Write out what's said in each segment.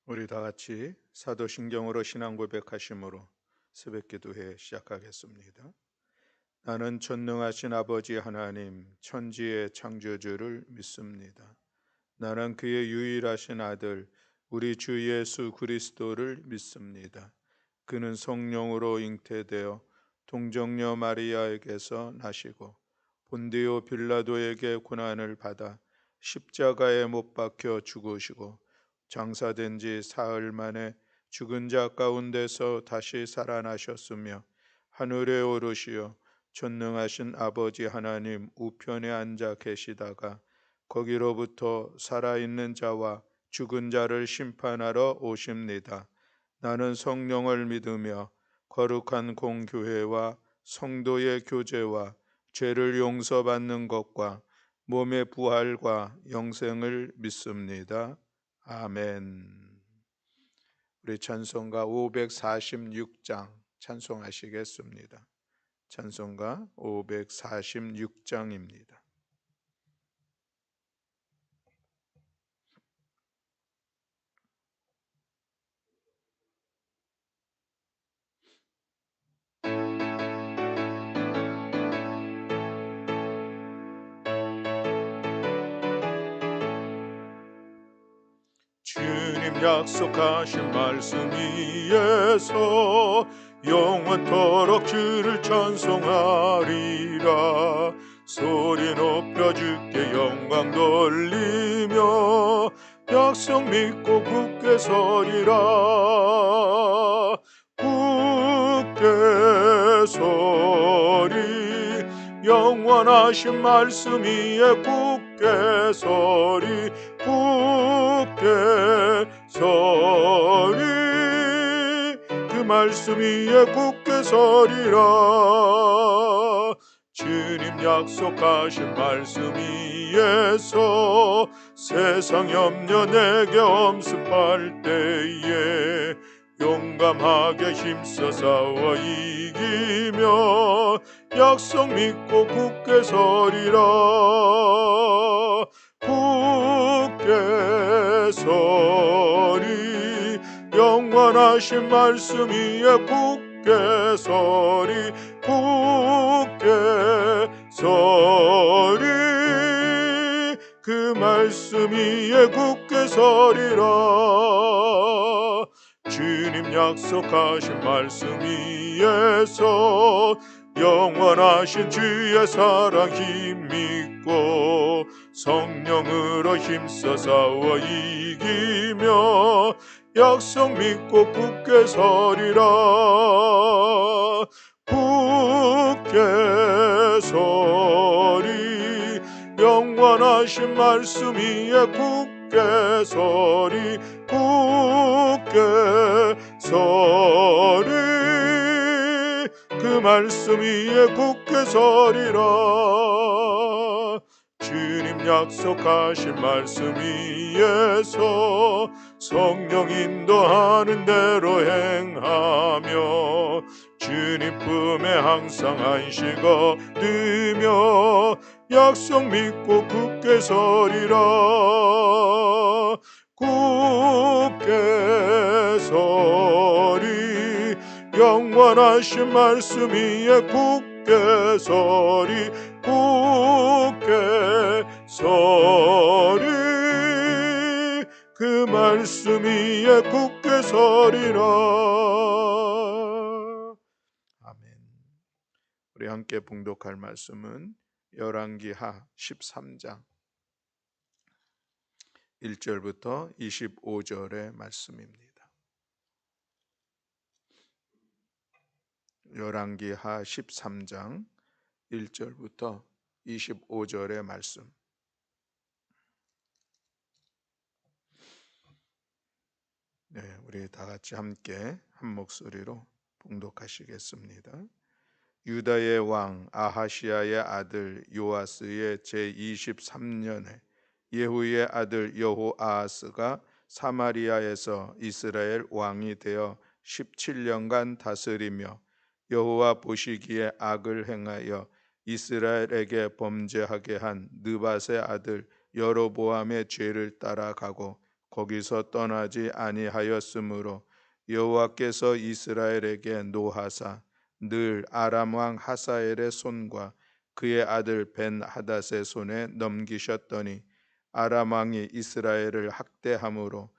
우리 다 같이 사도신경으로 신앙 고백하심으로 새벽기도회 시작하겠습니다. 나는 전능하신 아버지 하나님 천지의 창조주를 믿습니다. 나는 그의 유일하신 아들 우리 주 예수 그리스도를 믿습니다. 그는 성령으로 잉태되어 동정녀 마리아에게서 나시고 본디오 빌라도에게 고난을 받아 십자가에 못 박혀 죽으시고 장사된 지 사흘 만에 죽은 자 가운데서 다시 살아나셨으며 하늘에 오르시어 전능하신 아버지 하나님 우편에 앉아 계시다가 거기로부터 살아있는 자와 죽은 자를 심판하러 오십니다. 나는 성령을 믿으며 거룩한 공교회와 성도의 교제와 죄를 용서받는 것과 몸의 부활과 영생을 믿습니다. 아멘. 우리 찬송가 546장 찬송하시겠습니다. 찬송가 546장입니다. 주님 약속하신 말씀 위에서 영원토록 주를 찬송하리라. 소리 높여 주께 영광 돌리며 약속 믿고 굳게 서리라. 굳게 서리 영원하신 말씀 위에 굳게 서리 굳게 서리 그 말씀 위에 굳게 서리라. 주님 약속하신 말씀 위에서 세상 염려 내게 엄습할 때에 용감하게 힘써 싸워 이기며 약속 믿고 굳게 서리라. 굳게 서리 영원하신 말씀 위에 굳게 서리 굳게 서리 그 말씀 위에 굳게 서리라. 주님 약속하신 말씀 위에서 영원하신 주의 사랑 힘입고 성령으로 힘써 싸워 이기며 약속 믿고 굳게 서리라. 굳게 서리 영원하신 말씀 위에 굳게 서리 굳게 서리 그 말씀 위에 굳게 서리라. 주님 약속하신 말씀 위에서 성령 인도하는 대로 행하며 주님 품에 항상 안식 얻으며 약속 믿고 굳게 서리라. 굳게 서리 영원하신 말씀 위에 굳게 서리 굳게 서리 그 말씀 위에 굳게 서리라. 아멘. 우리 함께 봉독할 말씀은 열왕기하 13장 1절부터 25절의 말씀입니다. 열왕기하 13장 1절부터 25절의 말씀. 네, 우리 다 같이 함께 한 목소리로 봉독하시겠습니다. 유다의 왕 아하시야의 아들 요아스의 제23년에 예후의 아들 여호아하스가 사마리아에서 이스라엘 왕이 되어 17년간 다스리며 여호와 보시기에 악을 행하여 이스라엘에게 범죄하게 한 느밧의 아들 여로보암의 죄를 따라가고 거기서 떠나지 아니하였으므로 여호와께서 이스라엘에게 노하사 늘 아람 왕 하사엘의 손과 그의 아들 벤 하닷의 손에 넘기셨더니 아람 왕이 이스라엘을 학대함으로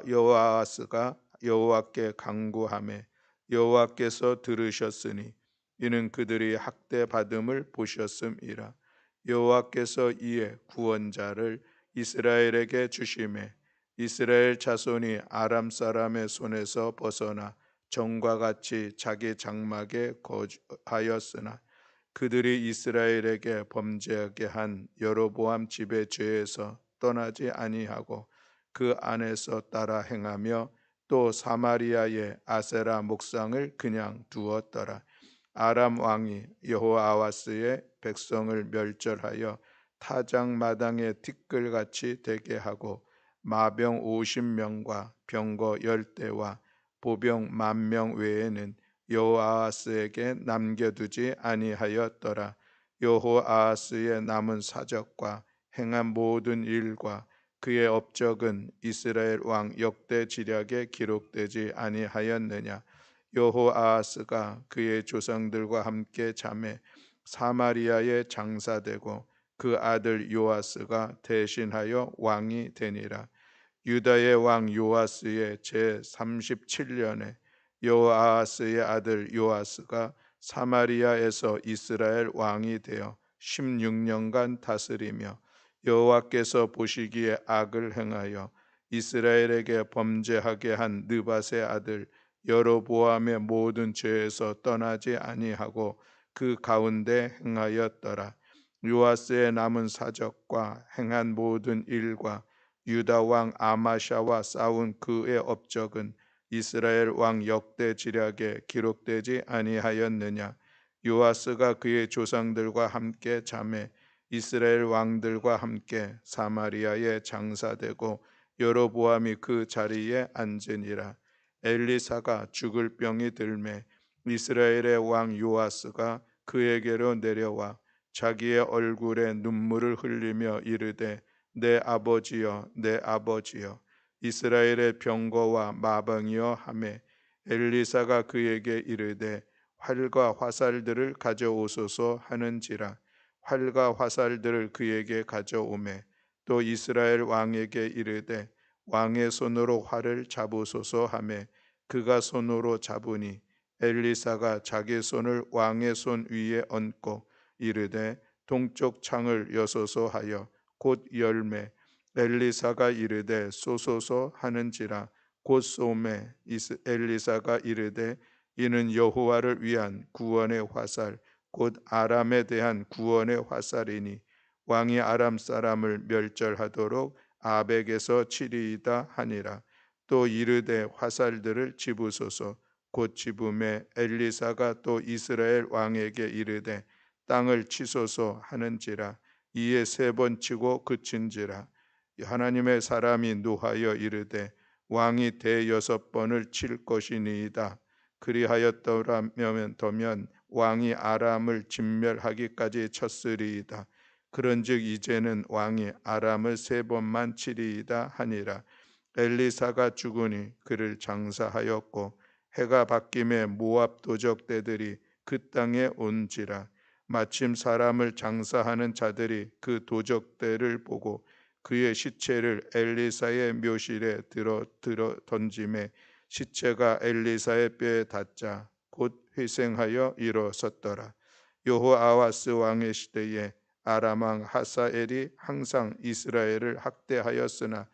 여호아스가 여호와께 간구하매 여호와께서 들으셨으니 이는 그들이 학대받음을 보셨음이라. 여호와께서 이에 구원자를 이스라엘에게 주심에 이스라엘 자손이 아람 사람의 손에서 벗어나 전과 같이 자기 장막에 거주하였으나 그들이 이스라엘에게 범죄하게 한 여로보암 집의 죄에서 떠나지 아니하고 그 안에서 따라 행하며 또 사마리아의 아세라 목상을 그냥 두었더라. 아람 왕이 여호아하스의 백성을 멸절하여 타작마당에 티끌같이 되게 하고 마병 50명과 병거 10대와 보병 10,000명 외에는 여호아하스에게 남겨두지 아니하였더라. 여호아하스의 남은 사적과 행한 모든 일과 그의 업적은 이스라엘 왕 역대 지략에 기록되지 아니하였느냐. 여호아하스가 그의 조상들과 함께 잠에 사마리아에 장사되고 그 아들 요아스가 대신하여 왕이 되니라. 유다의 왕 요아스의 제 37년에 여호아하스의 아들 요아스가 사마리아에서 이스라엘 왕이 되어 16년간 다스리며 여호와께서 보시기에 악을 행하여 이스라엘에게 범죄하게 한 느밧의 아들 여로보암의 모든 죄에서 떠나지 아니하고 그 가운데 행하였더라. 요아스의 남은 사적과 행한 모든 일과 유다 왕 아마샤와 싸운 그의 업적은 이스라엘 왕 역대 지략에 기록되지 아니하였느냐. 요아스가 그의 조상들과 함께 잠에 이스라엘 왕들과 함께 사마리아에 장사되고 여로보암이 그 자리에 앉으니라. 엘리사가 죽을 병이 들매 이스라엘의 왕 요아스가 그에게로 내려와 자기의 얼굴에 눈물을 흘리며 이르되 내 아버지여 내 아버지여 이스라엘의 병거와 마병이여 하매 엘리사가 그에게 이르되 활과 화살들을 가져오소서 하는지라. 활과 화살들을 그에게 가져오매 또 이스라엘 왕에게 이르되 왕의 손으로 활을 잡으소서 하매 그가 손으로 잡으니 엘리사가 자기 손을 왕의 손 위에 얹고 이르되 동쪽 창을 여소서 하여 곧 열매 엘리사가 이르되 쏘소서 하는지라. 곧 쏘매 엘리사가 이르되 이는 여호와를 위한 구원의 화살 곧 아람에 대한 구원의 화살이니 왕이 아람 사람을 멸절하도록 아벡에서 치리이다 하니라. 또 이르되 화살들을 집으소서. 곧 집음에 엘리사가 또 이스라엘 왕에게 이르되 땅을 치소서 하는지라. 이에 3번 치고 그친지라. 하나님의 사람이 노하여 이르되 왕이 대6번을 칠 것이니이다. 그리하였더라면 더면 왕이 아람을 진멸하기까지 쳤으리이다. 그런즉 이제는 왕이 아람을 3번만 치리이다 하니라. 엘리사가 죽으니 그를 장사하였고 해가 바뀜에 모압 도적대들이 그 땅에 온지라. 마침 사람을 장사하는 자들이 그 도적대를 보고 그의 시체를 엘리사의 묘실에 들어 던짐에 시체가 엘리사의 뼈에 닿자 곧 회생하여 일어섰더라. 여호아하스 왕의 시대에 아람 왕 하사엘이 항상 이스라엘을 학대하였으나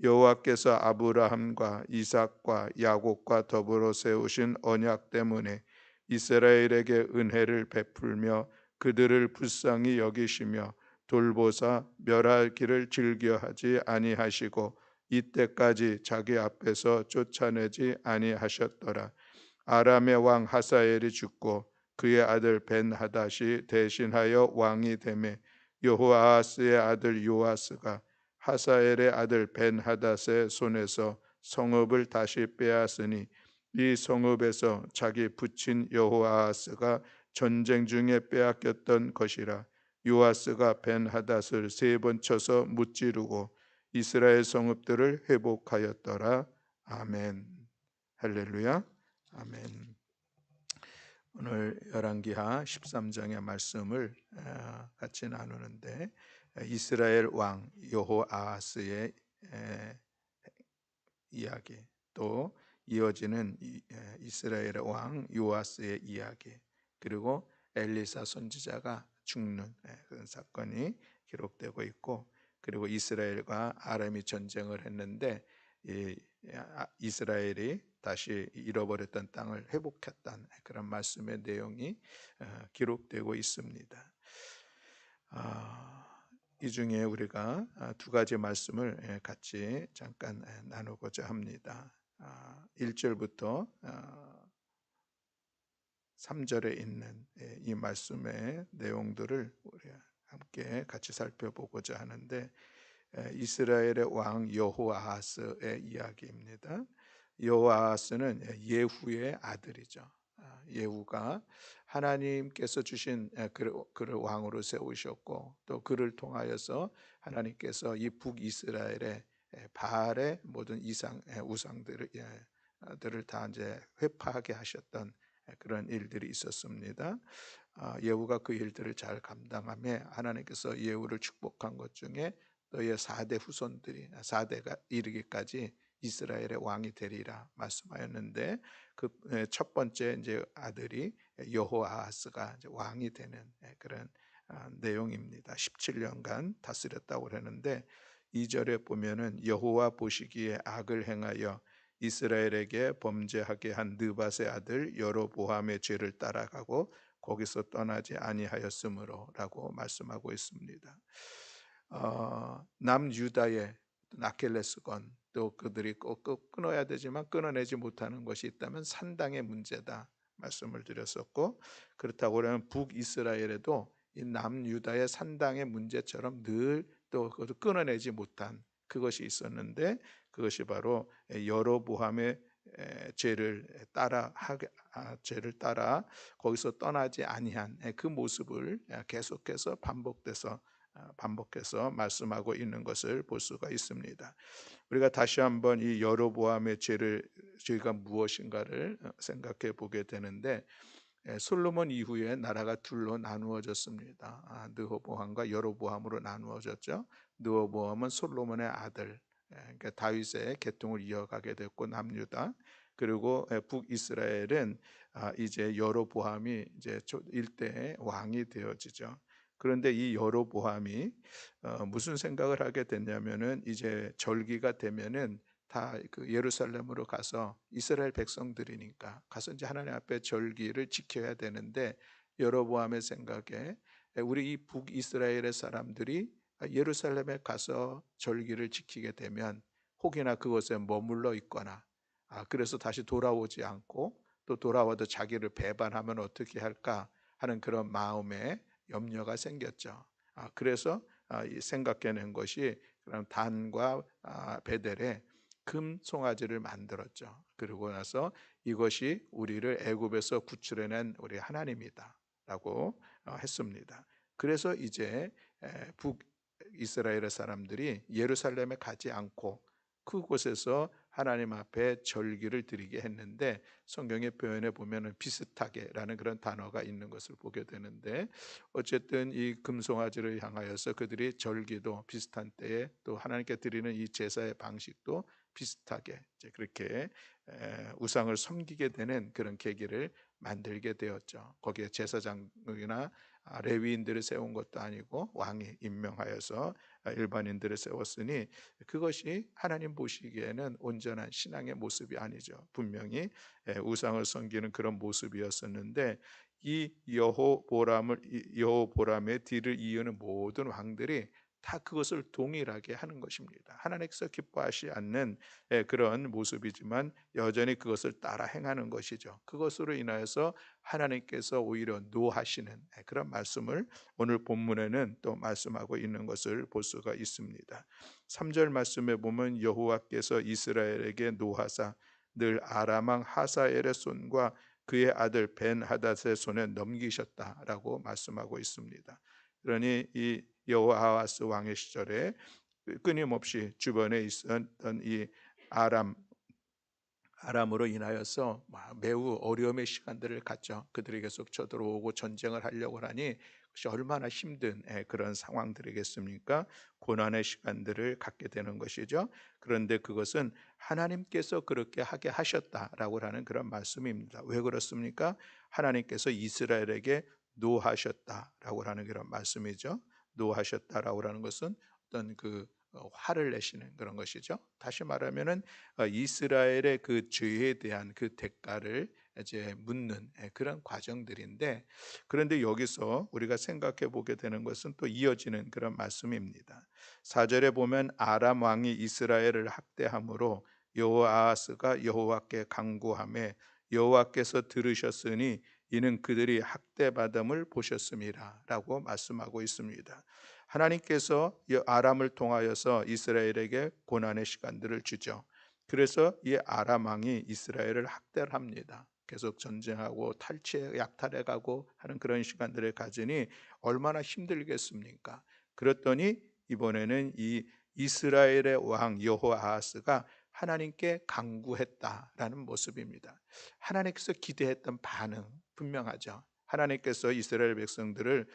여호와께서 아브라함과 이삭과 야곱과 더불어 세우신 언약 때문에 이스라엘에게 은혜를 베풀며 그들을 불쌍히 여기시며 돌보사 멸하기를 즐겨하지 아니하시고 이때까지 자기 앞에서 쫓아내지 아니하셨더라. 아람의 왕 하사엘이 죽고 그의 아들 벤 하닷이 대신하여 왕이 되매 여호아하스의 아들 요아스가 하사엘의 아들 벤 하닷의 손에서 성읍을 다시 빼앗으니 이 성읍에서 자기 부친 여호아하스가 전쟁 중에 빼앗겼던 것이라. 요아스가 벤 하닷을 3번 쳐서 무찌르고 이스라엘 성읍들을 회복하였더라. 아멘. 할렐루야. 아멘. 오늘 열왕기하 13장의 말씀을 같이 나누는데, 이스라엘 왕 여호아하스의 이야기, 또 이어지는 이스라엘의 왕 요아스의 이야기, 그리고 엘리사 선지자가 죽는 그런 사건이 기록되고 있고, 그리고 이스라엘과 아람이 전쟁을 했는데 이스라엘이 다시 잃어버렸던 땅을 회복했다는 그런 말씀의 내용이 기록되고 있습니다. 이 중에 우리가 두 가지 말씀을 같이 잠깐 나누고자 합니다. 1절부터 3절에 있는 이 말씀의 내용들을 우리 함께 같이 살펴보고자 하는데, 이스라엘의 왕 여호아하스의 이야기입니다. 여호아하스는 예후의 아들이죠. 예후가 하나님께서 주신 그를 왕으로 세우셨고, 또 그를 통하여서 하나님께서 이 북이스라엘의 바알의 모든 우상들을 다 이제 회파하게 하셨던 그런 일들이 있었습니다. 예후가 그 일들을 잘 감당하며 하나님께서 예후를 축복한 것 중에 너의 4대 후손들이 4대가 이르기까지 이스라엘의 왕이 되리라 말씀하였는데, 그 첫 번째 이제 아들이 여호아하스가 이제 왕이 되는 그런 내용입니다. 17년간 다스렸다고 하는데, 2절에 보면은 여호와 보시기에 악을 행하여 이스라엘에게 범죄하게 한 느밧의 아들 여로보암의 죄를 따라가고 거기서 떠나지 아니하였으므로라고 말씀하고 있습니다. 남유다의 아킬레스건, 또 그들이 꼭 끊어야 되지만 끊어내지 못하는 것이 있다면 산당의 문제다 말씀을 드렸었고, 그렇다고 하면 북이스라엘에도 이 남유다의 산당의 문제처럼 늘 또 그것도 끊어내지 못한 그것이 있었는데, 그것이 바로 여로보암의 죄를 따라 거기서 떠나지 아니한 그 모습을 계속해서 반복해서 말씀하고 있는 것을 볼 수가 있습니다. 우리가 다시 한번 이 여로보암의 죄가 무엇인가를 생각해 보게 되는데, 솔로몬 이후에 나라가 둘로 나누어졌습니다. 느호보암과 여로보암으로 나누어졌죠. 느호보암은 솔로몬의 아들, 그러니까 다윗의 계통을 이어가게 됐고 남유다, 그리고 북이스라엘은 이제 여로보암이 이제 일대의 왕이 되어지죠. 그런데 이 여로보암이 무슨 생각을 하게 됐냐면은, 이제 절기가 되면은 다 그 예루살렘으로 가서 이스라엘 백성들이니까 가서 이제 하나님 앞에 절기를 지켜야 되는데, 여로보암의 생각에 우리 이 북이스라엘의 사람들이 예루살렘에 가서 절기를 지키게 되면 혹이나 그곳에 머물러 있거나 그래서 다시 돌아오지 않고 또 돌아와도 자기를 배반하면 어떻게 할까 하는 그런 마음에 염려가 생겼죠. 그래서 생각해낸 것이 그럼 단과 베델에 금 송아지를 만들었죠. 그러고 나서 이것이 우리를 애굽에서 구출해낸 우리 하나님이다라고 했습니다. 그래서 이제 북이스라엘의 사람들이 예루살렘에 가지 않고 그곳에서 하나님 앞에 절기를 드리게 했는데, 성경의 표현에 보면은 비슷하게라는 그런 단어가 있는 것을 보게 되는데, 어쨌든 이 금송아지를 향하여서 그들이 절기도 비슷한 때에 또 하나님께 드리는 이 제사의 방식도 비슷하게 이제 그렇게 우상을 섬기게 되는 그런 계기를 만들게 되었죠. 거기에 제사장이나 레위인들을 세운 것도 아니고 왕이 임명하여서 일반인들을 세웠으니, 그것이 하나님 보시기에는 온전한 신앙의 모습이 아니죠. 분명히 우상을 섬기는 그런 모습이었었는데, 이 여호보람의 뒤를 이으는 모든 왕들이 다 그것을 동일하게 하는 것입니다. 하나님께서 기뻐하시 않는 그런 모습이지만 여전히 그것을 따라 행하는 것이죠. 그것으로 인하여서 하나님께서 오히려 노하시는 그런 말씀을 오늘 본문에는 또 말씀하고 있는 것을 볼 수가 있습니다. 3절 말씀에 보면 여호와께서 이스라엘에게 노하사 늘 아람 왕 하사엘의 손과 그의 아들 벤하닷의 손에 넘기셨다라고 말씀하고 있습니다. 그러니 이 여호아하스 왕의 시절에 끊임없이 주변에 있었던 이 아람 아람으로 인하여서 매우 어려움의 시간들을 갖죠. 그들이 계속 쳐들어오고 전쟁을 하려고 하니 그것이 얼마나 힘든 그런 상황들이겠습니까? 고난의 시간들을 갖게 되는 것이죠. 그런데 그것은 하나님께서 그렇게 하게 하셨다라고 하는 그런 말씀입니다. 왜 그렇습니까? 하나님께서 이스라엘에게 노하셨다라고 하는 그런 말씀이죠. 노하셨다라고 하는 것은 어떤 화를 내시는 그런 것이죠. 다시 말하면은 이스라엘의 그 죄에 대한 그 대가를 이제 묻는 그런 과정들인데, 그런데 여기서 우리가 생각해 보게 되는 것은 또 이어지는 그런 말씀입니다. 4절에 보면 아람 왕이 이스라엘을 학대함으로 여호아하스가 여호와께 간구하매 여호와께서 들으셨으니 이는 그들이 학대받음을 보셨음이라라고 말씀하고 있습니다. 하나님께서 이 아람을 통하여서 이스라엘에게 고난의 시간들을 주죠. 그래서 이 아람 왕이 이스라엘을 학대를 합니다. 계속 전쟁하고 약탈해 가고 하는 그런 시간들을 가지니 얼마나 힘들겠습니까? 그랬더니 이번에는 이 이스라엘의 왕 여호아하스가 하나님께 간구했다라는 모습입니다. 하나님께서 기대했던 반응 분명하죠. 하나님께서 이스라엘 백성들을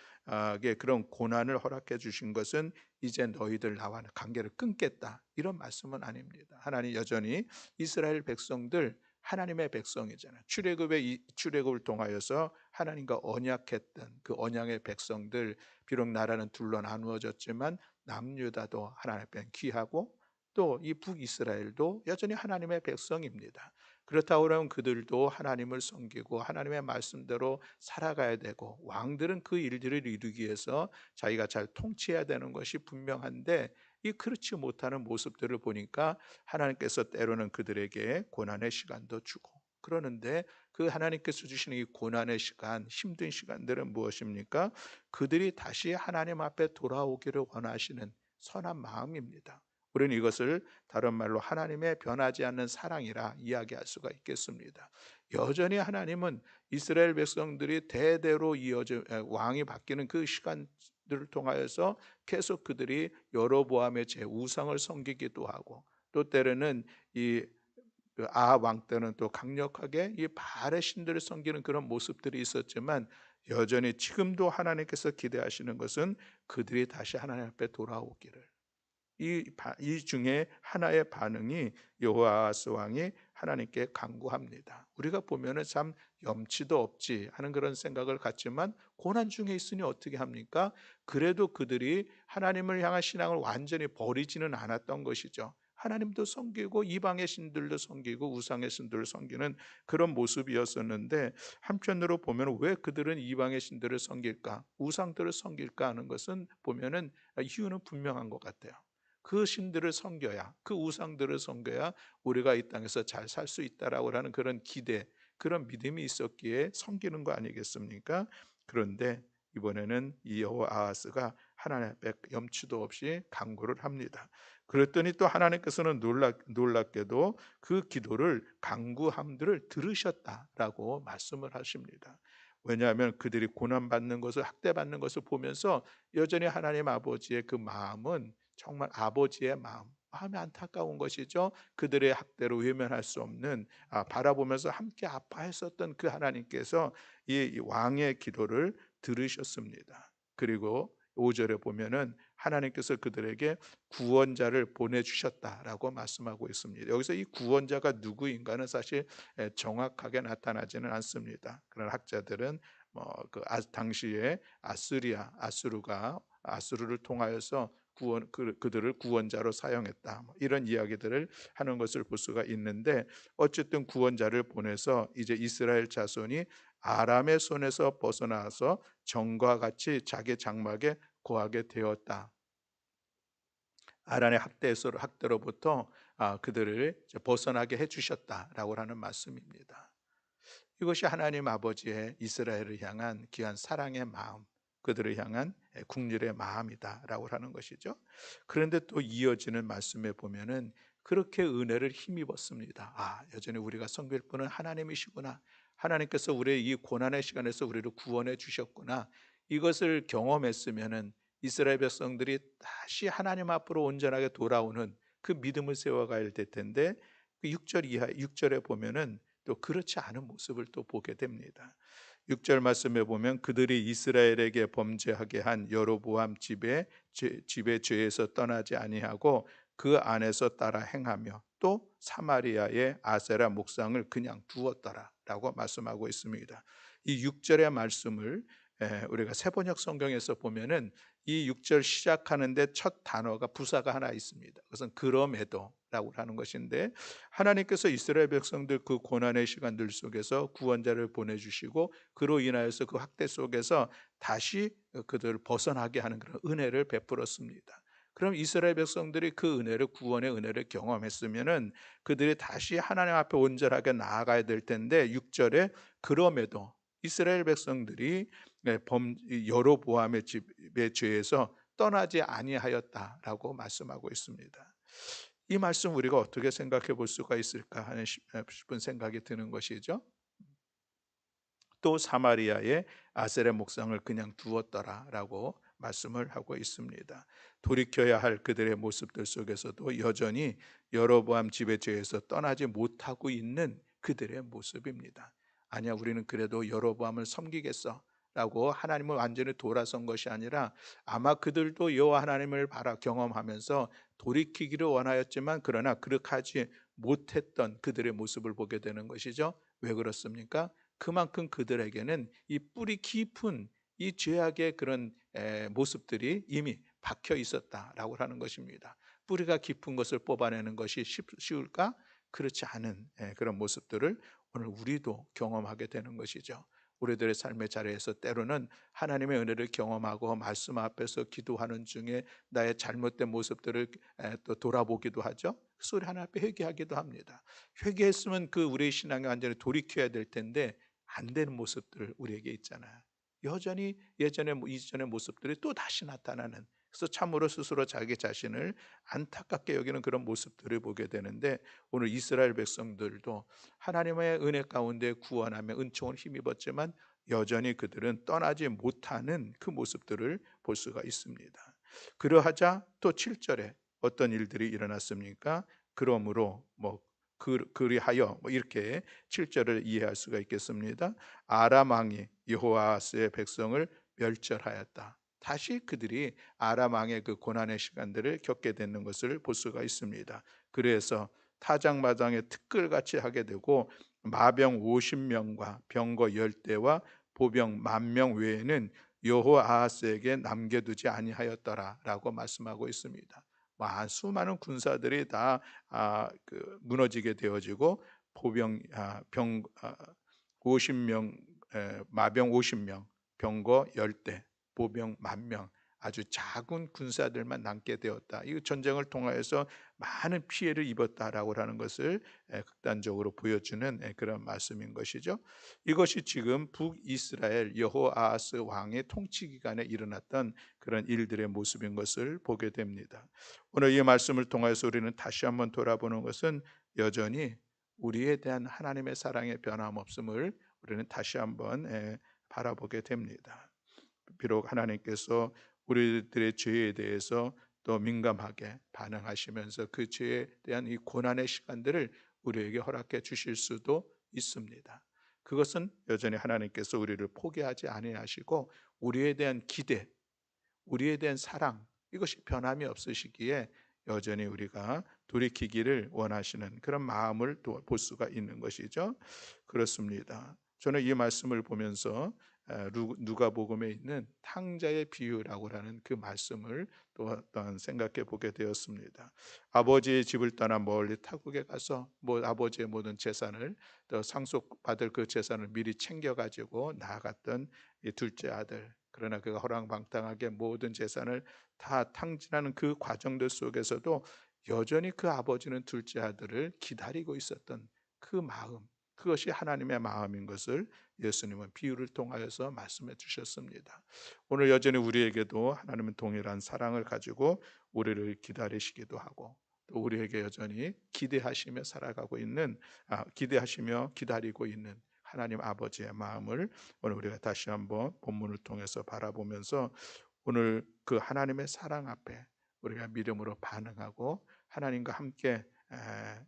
게 그런 고난을 허락해 주신 것은 이제 너희들 나와 관계를 끊겠다 이런 말씀은 아닙니다. 하나님 여전히 이스라엘 백성들 하나님의 백성이잖아요. 출애굽을 통하여서 하나님과 언약했던 그 언약의 백성들, 비록 나라는 둘로 나누어졌지만 남유다도 하나님 앞에 귀하고 또 이 북이스라엘도 여전히 하나님의 백성입니다. 그렇다고 하면 그들도 하나님을 섬기고 하나님의 말씀대로 살아가야 되고, 왕들은 그 일들을 이루기 위해서 자기가 잘 통치해야 되는 것이 분명한데, 이 그렇지 못하는 모습들을 보니까 하나님께서 때로는 그들에게 고난의 시간도 주고, 그러는데 그 하나님께서 주시는 이 고난의 시간, 힘든 시간들은 무엇입니까? 그들이 다시 하나님 앞에 돌아오기를 원하시는 선한 마음입니다. 우리는 이것을 다른 말로 하나님의 변하지 않는 사랑이라 이야기할 수가 있겠습니다. 여전히 하나님은 이스라엘 백성들이 대대로 이어져 왕이 바뀌는 그 시간들을 통하여서 계속 그들이 여로보암의 제 우상을 섬기기도 하고, 또 때로는 이 아합 왕 때는 또 강력하게 이 바알의 신들을 섬기는 그런 모습들이 있었지만, 여전히 지금도 하나님께서 기대하시는 것은 그들이 다시 하나님 앞에 돌아오기를. 이 중에 하나의 반응이 여호아하스 왕이 하나님께 간구합니다. 우리가 보면은 참 염치도 없지 하는 그런 생각을 갖지만, 고난 중에 있으니 어떻게 합니까? 그래도 그들이 하나님을 향한 신앙을 완전히 버리지는 않았던 것이죠. 하나님도 섬기고 이방의 신들도 섬기고 우상의 신들을 섬기는 그런 모습이었었는데, 한편으로 보면 왜 그들은 이방의 신들을 섬길까, 우상들을 섬길까 하는 것은 보면은 이유는 분명한 것 같아요. 그 신들을 섬겨야, 그 우상들을 섬겨야 우리가 이 땅에서 잘 살 수 있다라고 하는 그런 기대, 그런 믿음이 있었기에 섬기는 거 아니겠습니까? 그런데 이번에는 이 여호아하스가 하나님 앞에 염치도 없이 간구를 합니다. 그랬더니 또 하나님께서는 놀랍게도 그 기도를, 간구함들을 들으셨다라고 말씀을 하십니다. 왜냐하면 그들이 고난받는 것을, 학대받는 것을 보면서 여전히 하나님 아버지의 그 마음은 정말 아버지의 마음이 안타까운 것이죠. 그들의 학대로 외면할 수 없는, 바라보면서 함께 아파했었던 그 하나님께서 이 왕의 기도를 들으셨습니다. 그리고 5절에 보면은 하나님께서 그들에게 구원자를 보내주셨다라고 말씀하고 있습니다. 여기서 이 구원자가 누구인가는 사실 정확하게 나타나지는 않습니다. 그런 학자들은 당시에 아수르를 통하여서 그들을 구원자로 사용했다, 이런 이야기들을 하는 것을 볼 수가 있는데, 어쨌든 구원자를 보내서 이제 이스라엘 자손이 아람의 손에서 벗어나서 전과 같이 자기 장막에 거하게 되었다. 아란의 학대로부터 그들을 벗어나게 해주셨다라고 하는 말씀입니다. 이것이 하나님 아버지의 이스라엘을 향한 귀한 사랑의 마음, 그들을 향한 국률의 마음이다라고 하는 것이죠. 그런데 또 이어지는 말씀에 보면은 그렇게 은혜를 힘입었습니다. 여전히 우리가 섬길 분은 하나님이시구나. 하나님께서 우리의 이 고난의 시간에서 우리를 구원해 주셨구나. 이것을 경험했으면은 이스라엘 백성들이 다시 하나님 앞으로 온전하게 돌아오는 그 믿음을 세워가야 될 텐데, 그 6절 이하 6절에 보면은 또 그렇지 않은 모습을 또 보게 됩니다. 6절 말씀에 보면 그들이 이스라엘에게 범죄하게 한 여로보암 집의 죄에서 떠나지 아니하고 그 안에서 따라 행하며 또 사마리아의 아세라 목상을 그냥 두었더라라고 말씀하고 있습니다. 이 6절의 말씀을 우리가 세번역 성경에서 보면은 이 6절 시작하는데 첫 단어가 부사가 하나 있습니다. 그것은 그럼에도라고 하는 것인데, 하나님께서 이스라엘 백성들 그 고난의 시간들 속에서 구원자를 보내주시고 그로 인하여서 그 학대 속에서 다시 그들을 벗어나게 하는 그런 은혜를 베풀었습니다. 그럼 이스라엘 백성들이 그 은혜를, 구원의 은혜를 경험했으면은 그들이 다시 하나님 앞에 온전하게 나아가야 될 텐데, 6절에 그럼에도 이스라엘 백성들이 여로보암의 집의 죄에서 떠나지 아니하였다라고 말씀하고 있습니다. 이 말씀 우리가 어떻게 생각해 볼 수가 있을까 하는 싶은 생각이 드는 것이죠. 또 사마리아의 아세레 목상을 그냥 두었더라라고 말씀을 하고 있습니다. 돌이켜야 할 그들의 모습들 속에서도 여전히 여로보암 집의 죄에서 떠나지 못하고 있는 그들의 모습입니다. 아니야, 우리는 그래도 여로보암을 섬기겠어 라고 하나님을 완전히 돌아선 것이 아니라, 아마 그들도 여호와 하나님을 바라 경험하면서 돌이키기를 원하였지만 그러나 그렇게 하지 못했던 그들의 모습을 보게 되는 것이죠. 왜 그렇습니까? 그만큼 그들에게는 이 뿌리 깊은 이 죄악의 그런 모습들이 이미 박혀 있었다라고 하는 것입니다. 뿌리가 깊은 것을 뽑아내는 것이 쉬울까? 그렇지 않은 그런 모습들을 오늘 우리도 경험하게 되는 것이죠. 우리들의 삶의 자리에서 때로는 하나님의 은혜를 경험하고 말씀 앞에서 기도하는 중에 나의 잘못된 모습들을 또 돌아보기도 하죠. 그 소리 하나 앞에 회개하기도 합니다. 회개했으면 그 우리의 신앙이 완전히 돌이켜야 될 텐데 안 되는 모습들 우리에게 있잖아요. 여전히 이전의 모습들이 또 다시 나타나는, 그래서 참으로 스스로 자기 자신을 안타깝게 여기는 그런 모습들을 보게 되는데, 오늘 이스라엘 백성들도 하나님의 은혜 가운데 구원하며 은총을 힘입었지만 여전히 그들은 떠나지 못하는 그 모습들을 볼 수가 있습니다. 그러하자 또 7절에 어떤 일들이 일어났습니까? 그러므로 그리하여 이렇게 7절을 이해할 수가 있겠습니다. 아람 왕이 여호아스의 백성을 멸절하였다. 다시 그들이 아람 왕의 그 고난의 시간들을 겪게 되는 것을 볼 수가 있습니다. 그래서 타작마당에 특글같이 하게 되고 마병 50명과 병거 10대와 보병 10,000명 외에는 여호아하스에게 남겨두지 아니하였더라라고 말씀하고 있습니다. 수많은 군사들이 다 무너지게 되어지고 보병 병 50명, 마병 50명, 병거 10대, 보병 10,000명, 아주 작은 군사들만 남게 되었다. 이 전쟁을 통하여서 많은 피해를 입었다라고 하는 것을 극단적으로 보여주는 그런 말씀인 것이죠. 이것이 지금 북이스라엘 여호아하스 왕의 통치 기간에 일어났던 그런 일들의 모습인 것을 보게 됩니다. 오늘 이 말씀을 통해서 우리는 다시 한번 돌아보는 것은 여전히 우리에 대한 하나님의 사랑의 변함없음을 우리는 다시 한번 바라보게 됩니다. 비록 하나님께서 우리들의 죄에 대해서 또 민감하게 반응하시면서 그 죄에 대한 이 고난의 시간들을 우리에게 허락해 주실 수도 있습니다. 그것은 여전히 하나님께서 우리를 포기하지 아니하시고 우리에 대한 기대, 우리에 대한 사랑, 이것이 변함이 없으시기에 여전히 우리가 돌이키기를 원하시는 그런 마음을 볼 수가 있는 것이죠. 그렇습니다. 저는 이 말씀을 보면서 누가복음에 있는 탕자의 비유라고 하는 그 말씀을 또 어떤 생각해 보게 되었습니다. 아버지의 집을 떠나 멀리 타국에 가서 아버지의 모든 재산을, 또 상속받을 그 재산을 미리 챙겨 가지고 나아갔던 이 둘째 아들, 그러나 그가 허랑방탕하게 모든 재산을 다 탕진하는 그 과정들 속에서도 여전히 그 아버지는 둘째 아들을 기다리고 있었던 그 마음, 그것이 하나님의 마음인 것을 예수님은 비유를 통하여서 말씀해 주셨습니다. 오늘 여전히 우리에게도 하나님은 동일한 사랑을 가지고 우리를 기다리시기도 하고, 또 우리에게 여전히 기대하시며 살아가고 있는, 기대하시며 기다리고 있는 하나님 아버지의 마음을 오늘 우리가 다시 한번 본문을 통해서 바라보면서 오늘 그 하나님의 사랑 앞에 우리가 믿음으로 반응하고 하나님과 함께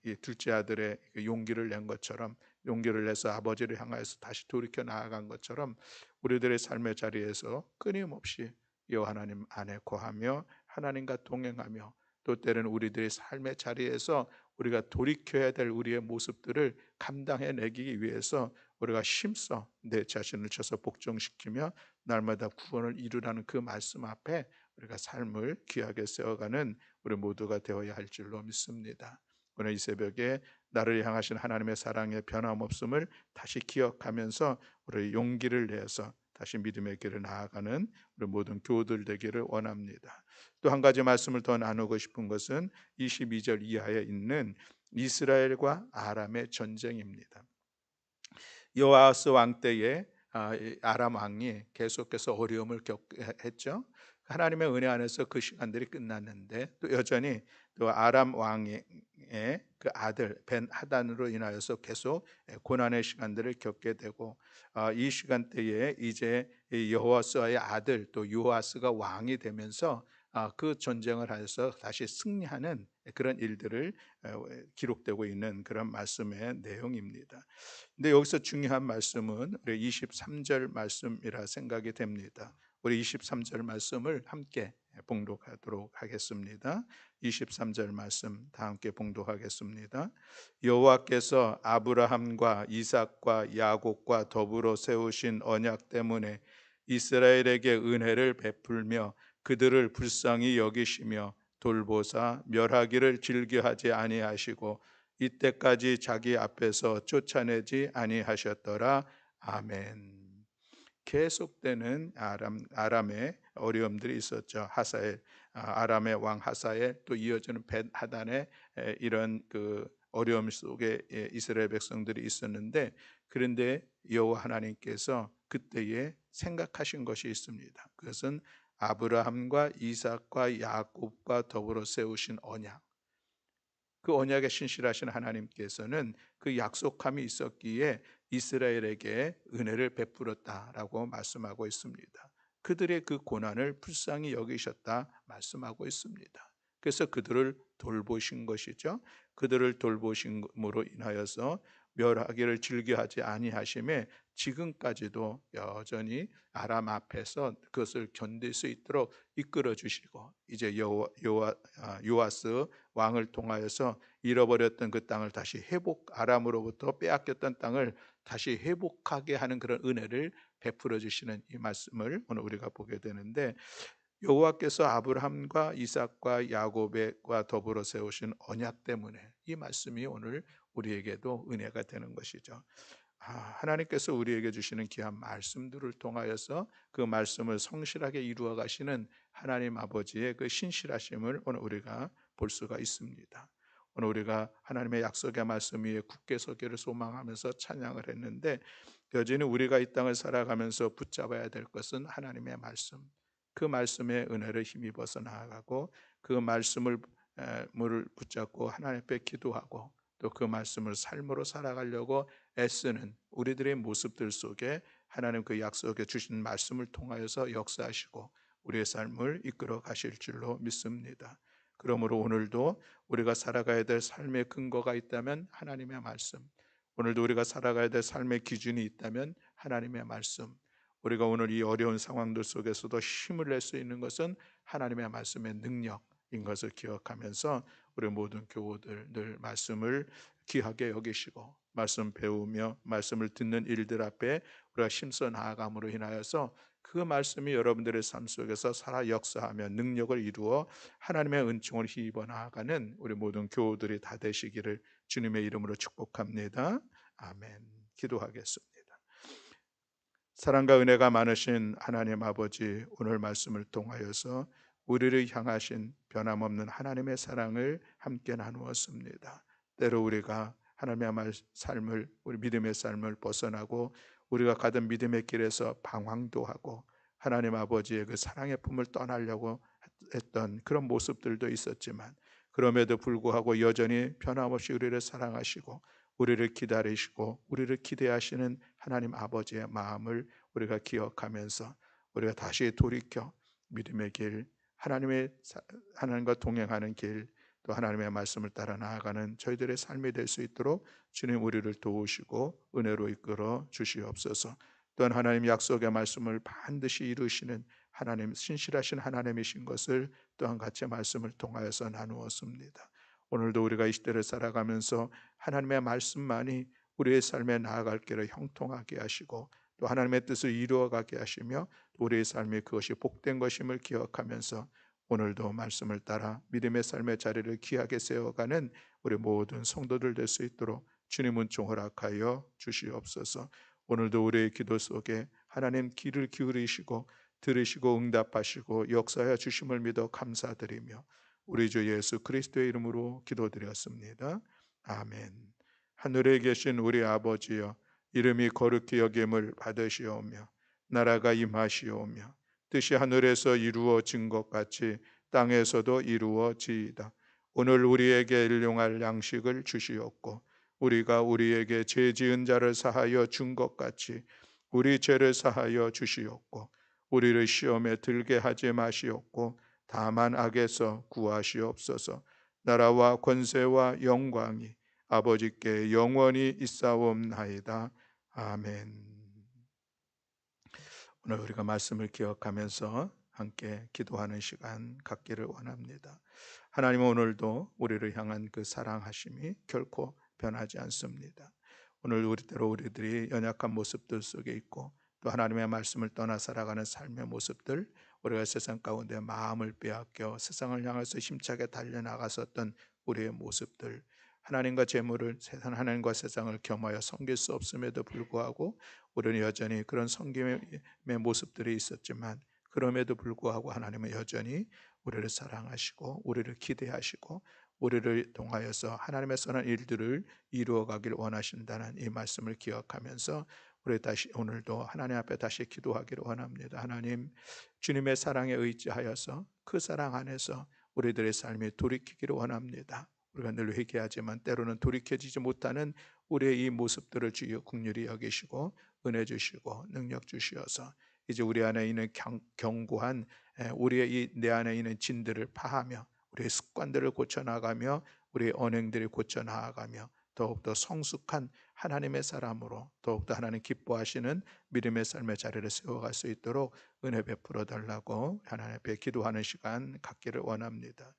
이 둘째 아들의 그 용기를 낸 것처럼, 용기를 내서 아버지를 향하여서 다시 돌이켜 나아간 것처럼 우리들의 삶의 자리에서 끊임없이 여호와 하나님 안에 거하며 하나님과 동행하며, 또 때로는 우리들의 삶의 자리에서 우리가 돌이켜야 될 우리의 모습들을 감당해내기 위해서 우리가 힘써 내 자신을 쳐서 복종시키며 날마다 구원을 이루라는 그 말씀 앞에 우리가 삶을 귀하게 세워가는 우리 모두가 되어야 할 줄로 믿습니다. 오늘 이 새벽에 나를 향하신 하나님의 사랑의 변함없음을 다시 기억하면서 우리 용기를 내서 다시 믿음의 길을 나아가는 우리 모든 교우들 되기를 원합니다. 또 한 가지 말씀을 더 나누고 싶은 것은 22절 이하에 있는 이스라엘과 아람의 전쟁입니다. 요아스 왕 때에 아람 왕이 계속해서 어려움을 겪했죠. 하나님의 은혜 안에서 그 시간들이 끝났는데 또 여전히 또 아람 왕의 그 아들 벤 하단으로 인하여서 계속 고난의 시간들을 겪게 되고, 이 시간대에 이제 여호와스의 아들 또 요아스가 왕이 되면서 그 전쟁을 하여서 다시 승리하는 그런 일들을 기록되고 있는 그런 말씀의 내용입니다. 근데 여기서 중요한 말씀은 우리 23절 말씀이라 생각이 됩니다. 우리 23절 말씀을 함께 봉독하도록 하겠습니다. 23절 말씀 다 함께 봉독하겠습니다. 여호와께서 아브라함과 이삭과 야곱과 더불어 세우신 언약 때문에 이스라엘에게 은혜를 베풀며 그들을 불쌍히 여기시며 돌보사 멸하기를 즐겨하지 아니하시고 이때까지 자기 앞에서 쫓아내지 아니하셨더라. 아멘. 계속되는 아람의 어려움들이 있었죠. 하사엘, 아람의 왕 하사엘, 또 이어지는 벳 하단의 이런 그 어려움 속에 이스라엘 백성들이 있었는데, 그런데 여호와 하나님께서 그때에 생각하신 것이 있습니다. 그것은 아브라함과 이삭과 야곱과 더불어 세우신 언약. 그 언약에 신실하신 하나님께서는 그 약속함이 있었기에 이스라엘에게 은혜를 베풀었다라고 말씀하고 있습니다. 그들의 그 고난을 불쌍히 여기셨다 말씀하고 있습니다. 그래서 그들을 돌보신 것이죠. 그들을 돌보심으로 인하여서 멸하기를 즐겨하지 아니하심에 지금까지도 여전히 아람 앞에서 그것을 견딜 수 있도록 이끌어 주시고, 이제 요아스 왕을 통하여서 잃어버렸던 그 땅을 다시 아람으로부터 빼앗겼던 땅을 다시 회복하게 하는 그런 은혜를 베풀어 주시는 이 말씀을 오늘 우리가 보게 되는데, 여호와께서 아브라함과 이삭과 야곱과 더불어 세우신 언약 때문에 이 말씀이 오늘 우리에게도 은혜가 되는 것이죠. 하나님께서 우리에게 주시는 귀한 말씀들을 통하여서 그 말씀을 성실하게 이루어 가시는 하나님 아버지의 그 신실하심을 오늘 우리가 볼 수가 있습니다. 오늘 우리가 하나님의 약속의 말씀 위에 굳게 서기를 소망하면서 찬양을 했는데, 여전히 우리가 이 땅을 살아가면서 붙잡아야 될 것은 하나님의 말씀, 그 말씀의 은혜를 힘입어서 나아가고 그 말씀을 붙잡고 하나님 앞에 기도하고 또 그 말씀을 삶으로 살아가려고 애쓰는 우리들의 모습들 속에 하나님 그 약속해 주신 말씀을 통하여서 역사하시고 우리의 삶을 이끌어 가실 줄로 믿습니다. 그러므로 오늘도 우리가 살아가야 될 삶의 근거가 있다면 하나님의 말씀, 오늘도 우리가 살아가야 될 삶의 기준이 있다면 하나님의 말씀, 우리가 오늘 이 어려운 상황들 속에서도 힘을 낼 수 있는 것은 하나님의 말씀의 능력인 것을 기억하면서 우리 모든 교우들 늘 말씀을 귀하게 여기시고 말씀 배우며 말씀을 듣는 일들 앞에 우리가 힘써 나아감으로 인하여서 그 말씀이 여러분들의 삶 속에서 살아 역사하며 능력을 이루어 하나님의 은총을 힘입어 나아가는 우리 모든 교우들이 다 되시기를 주님의 이름으로 축복합니다. 아멘. 기도하겠습니다. 사랑과 은혜가 많으신 하나님 아버지, 오늘 말씀을 통하여서 우리를 향하신 변함없는 하나님의 사랑을 함께 나누었습니다. 때로 우리가 하나님의 삶을, 우리 믿음의 삶을 벗어나고 우리가 가던 믿음의 길에서 방황도 하고 하나님 아버지의 그 사랑의 품을 떠나려고 했던 그런 모습들도 있었지만, 그럼에도 불구하고 여전히 변함없이 우리를 사랑하시고 우리를 기다리시고 우리를 기대하시는 하나님 아버지의 마음을 우리가 기억하면서 우리가 다시 돌이켜 믿음의 길, 하나님과 동행하는 길, 또 하나님의 말씀을 따라 나아가는 저희들의 삶이 될 수 있도록 주님 우리를 도우시고 은혜로 이끌어 주시옵소서. 또한 하나님 약속의 말씀을 반드시 이루시는 하나님, 신실하신 하나님이신 것을 또한 같이 말씀을 통하여서 나누었습니다. 오늘도 우리가 이 시대를 살아가면서 하나님의 말씀만이 우리의 삶에 나아갈 길을 형통하게 하시고 또 하나님의 뜻을 이루어가게 하시며 우리의 삶이 그것이 복된 것임을 기억하면서 오늘도 말씀을 따라 믿음의 삶의 자리를 귀하게 세워가는 우리 모든 성도들 될 수 있도록 주님은 종허락하여 주시옵소서. 오늘도 우리의 기도 속에 하나님 귀를 기울이시고 들으시고 응답하시고 역사하여 주심을 믿어 감사드리며 우리 주 예수 그리스도의 이름으로 기도드렸습니다. 아멘. 하늘에 계신 우리 아버지여, 이름이 거룩히 여김을 받으시오며 나라가 임하시오며 뜻이 하늘에서 이루어진 것 같이 땅에서도 이루어지이다. 오늘 우리에게 일용할 양식을 주시옵고 우리가 우리에게 죄 지은 자를 사하여 준 것 같이 우리 죄를 사하여 주시옵고 우리를 시험에 들게 하지 마시옵고 다만 악에서 구하시옵소서. 나라와 권세와 영광이 아버지께 영원히 있사옵나이다. 아멘. 오늘 우리가 말씀을 기억하면서 함께 기도하는 시간 갖기를 원합니다. 하나님은 오늘도 우리를 향한 그 사랑하심이 결코 변하지 않습니다. 오늘 우리들이 연약한 모습들 속에 있고 또 하나님의 말씀을 떠나 살아가는 삶의 모습들, 우리가 세상 가운데 마음을 빼앗겨 세상을 향해서 힘차게 달려나갔었던 우리의 모습들, 하나님과 재물을 하나님과 세상을 겸하여 섬길 수 없음에도 불구하고 우리는 여전히 그런 섬김의 모습들이 있었지만 그럼에도 불구하고 하나님은 여전히 우리를 사랑하시고 우리를 기대하시고 우리를 통하여서 하나님의 선한 일들을 이루어가길 원하신다는 이 말씀을 기억하면서 우리 다시 오늘도 하나님 앞에 다시 기도하기를 원합니다. 하나님, 주님의 사랑에 의지하여서 그 사랑 안에서 우리들의 삶이 돌이키기를 원합니다. 우리가 늘 회개하지만 때로는 돌이켜지지 못하는 우리의 이 모습들을 주여 긍휼히 여기시고 은혜 주시고 능력 주시어서 이제 우리 안에 있는 견고한 우리의 내 안에 있는 진들을 파하며 우리의 습관들을 고쳐나가며 우리의 언행들을 고쳐나가며 더욱더 성숙한 하나님의 사람으로 더욱더 하나님 기뻐하시는 믿음의 삶의 자리를 세워갈 수 있도록 은혜 베풀어 달라고 하나님 앞에 기도하는 시간 갖기를 원합니다.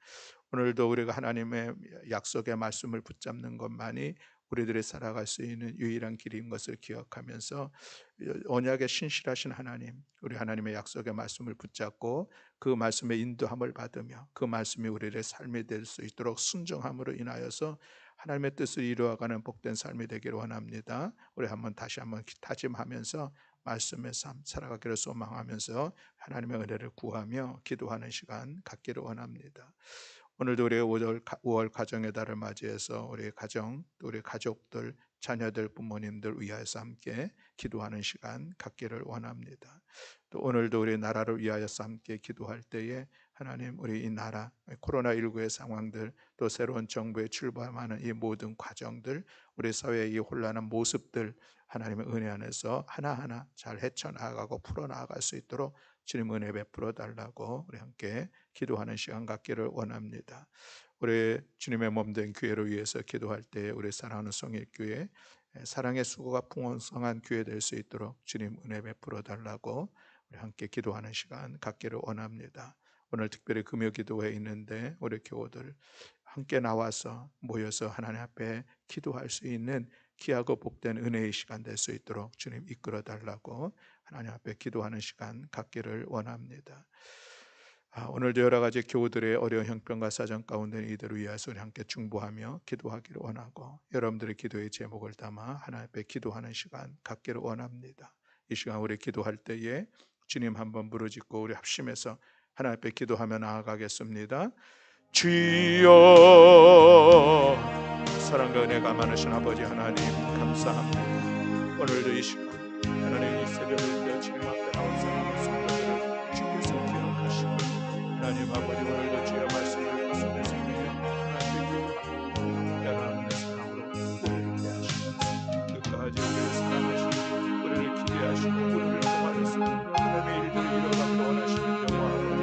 오늘도 우리가 하나님의 약속의 말씀을 붙잡는 것만이 우리들이 살아갈 수 있는 유일한 길인 것을 기억하면서 언약의 신실하신 하나님, 우리 하나님의 약속의 말씀을 붙잡고 그 말씀의 인도함을 받으며 그 말씀이 우리의 삶이 될 수 있도록 순종함으로 인하여서 하나님의 뜻을 이루어가는 복된 삶이 되기를 원합니다. 우리 다시 한번 다짐하면서 말씀의 삶 살아가기를 소망하면서 하나님의 은혜를 구하며 기도하는 시간 갖기를 원합니다. 오늘도 우리의 5월 가정의 달을 맞이해서 우리 가정, 또 우리 가족들, 자녀들, 부모님들 위하여서 함께 기도하는 시간 갖기를 원합니다. 또 오늘도 우리 나라를 위하여서 함께 기도할 때에 하나님, 우리 이 나라 코로나19의 상황들, 또 새로운 정부에 출범하는 이 모든 과정들, 우리 사회의 이 혼란한 모습들 하나님의 은혜 안에서 하나하나 잘 헤쳐나가고 풀어나갈 수 있도록 주님 은혜 베풀어 달라고 우리 함께 기도하는 시간 갖기를 원합니다. 우리 주님의 몸된 교회를 위해서 기도할 때 우리 사랑하는 성일교회 사랑의 수고가 풍성한 교회 될 수 있도록 주님 은혜 베풀어 달라고 우리 함께 기도하는 시간 갖기를 원합니다. 오늘 특별히 금요 기도회에 있는데 우리 교우들 함께 나와서 모여서 하나님 앞에 기도할 수 있는 귀하고 복된 은혜의 시간 될 수 있도록 주님 이끌어 달라고 하나님 앞에 기도하는 시간 갖기를 원합니다. 오늘도 여러 가지 교우들의 어려운 형편과 사정 가운데 이들을 위해서 우리 함께 중보하며 기도하기를 원하고 여러분들의 기도의 제목을 담아 하나님 앞에 기도하는 시간 갖기를 원합니다. 이 시간 우리 기도할 때에 주님 한번 부르짖고 우리 합심해서 하나님 앞에 기도하며 나아가겠습니다. 주여, 사랑과 은혜가 많으신 아버지 하나님 감사합니다. 오늘도 이 시간 하나님 이 새벽을 주님 앞에 나온 사랑하는 성도들을 주께서 기억하시고 하나님 아버지 오늘도 주의 말씀을 가슴에 새기며 하나님께 기도하고 여러분의 사랑으로 우리를 대하시면서 끝까지 우리를 사랑하시고 우리를 기대하시고 우리를 통하여서 하나님의 일들을 이뤄가기를 원하시는 여호와 아버지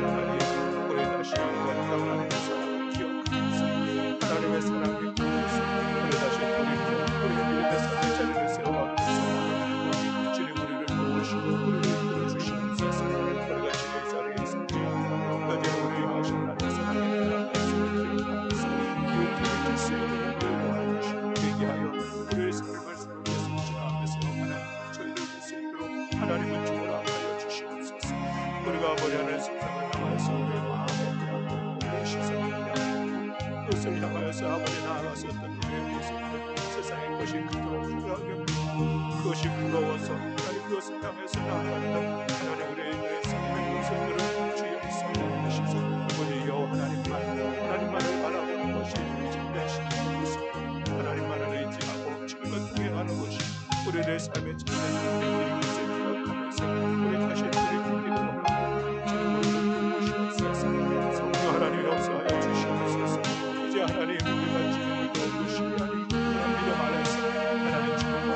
우리가 버려는 세상을 향하여서 우리의 마음의 우리의 시선을 향하여 그것을 향하여서 아버지 나아가서 어떤 우리의 모습을 세상의 것이 그토록 후회하게 그것이 부러워서 하나님 그것을 향해서 나아간다. 하나님 우리의 삶의 모습들을 주여 살려주시소. 오히려 하나님만을 바라보는 것이 진정신 모습, 하나님만을 의지하고 주님과 동행하는 것이 우리의 삶의 진정한 길인 것을 기억하면서 우리 자신들의 길을 걸어가는 주님을 도우시옵소서. 성령 하나님 역사하여 주시옵소서. 이제 하나님 우리가 주님을 더 열심히 하는 믿음 안에서 하나님 주님과